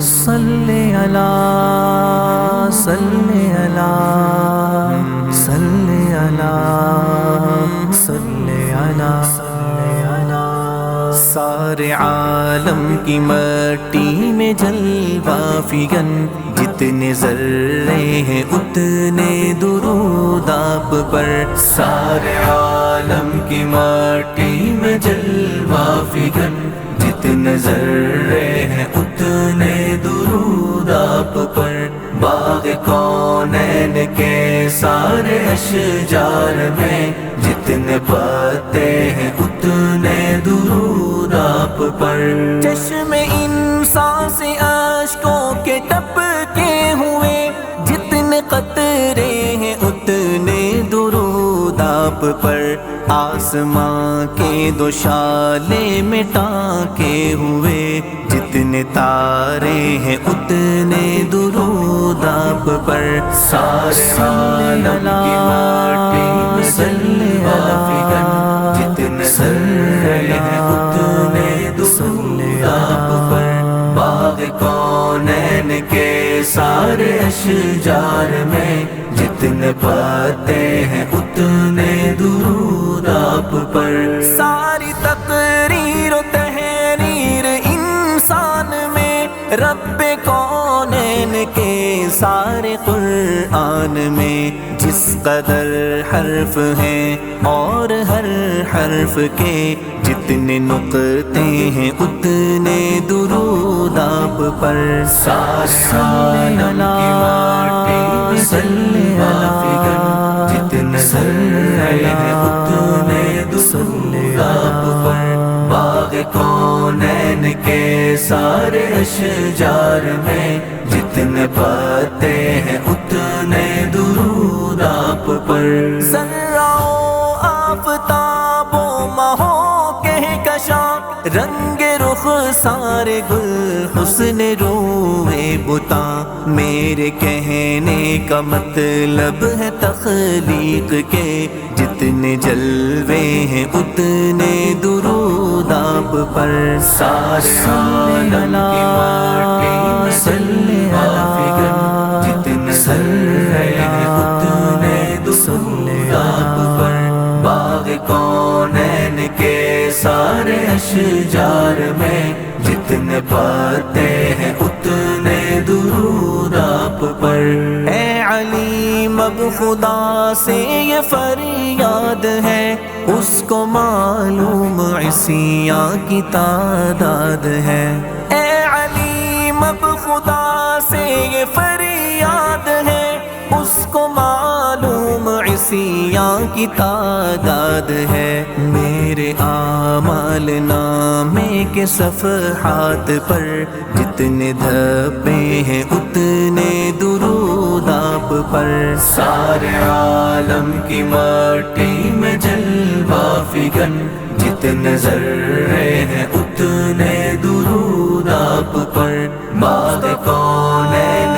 صلی علی صلی علی صلی علی صلی علی سارے عالم کی مٹی میں جلوہ فگن، جتنے ذرے ہیں اتنے درود آپ پر۔ سارے عالم کی مٹی میں جلوہ فگن، جتنے ذرے ہیں اتنے درود آپ پر۔ باغ کونین کے سارے اشجار میں جتنے پتے ہیں اتنے درود آپ پر۔ چشم انسان سے اشکوں کے ٹپکے ہوئے، جتنے قطرے ہیں اتنے درود آپ پر۔ آسماں کے دو شالے میں ٹانکے ہوئے، جتنے تارے ہیں اتنے درود آپ پر۔ سارے عالم کی مٹی میں جلوہ فگن، جتنے ذرے ہیں اتنے درود آپ پر۔ باغ کونین کے سارے اشجار میں جتنے پتے ہیں اتنے درود آپ پر۔ ساری تقریر و تحریر انسان میں، رب کونین کے سارے قرآن میں جس قدر حرف ہیں اور ہر حرف کے جتنے نقطے ہیں اتنے درود آپ پر۔ سارے عالم کی مٹی میں جلوہ فگن، جتنے ذرے ہیں اتنے درود آپ پر۔ باغ کونین کے سارے اشجار میں جتنے پتے ہیں اتنے درود آپ پر۔ ذرہ و آفتاب و مہو کہکشاں، رنگ رخ سارے گل حسن روئے بتاں۔ میرے کہنے کا مطلب ہے تخلیق کے جتنے جلوے ہیں اتنے درود آپ پر۔ سارے عالم کی مٹی میں جلوہ فگن، جتنے ذرے ہیں اتنے درود آپ پر۔ باغ کونین کے سارے اشجار میں جتنے پتے ہیں اتنے درود آپ پر۔ اے علیم اب خدا سے یہ فریاد ہے، اس کو معلوم عصیاں کی تعداد ہے۔ اے علیم اب خدا سے یہ فریاد ہے، اس کو معلوم عصیاں کی تعداد ہے۔ میرے اعمال نامے کے صفحات پر جتنے دھبے ہیں اتنے درود آپ پر۔ سارے عالم کی مٹی میں جلوہ فگن، جتنے ذرے ہیں اتنے درود آپ پر۔ باغ کونین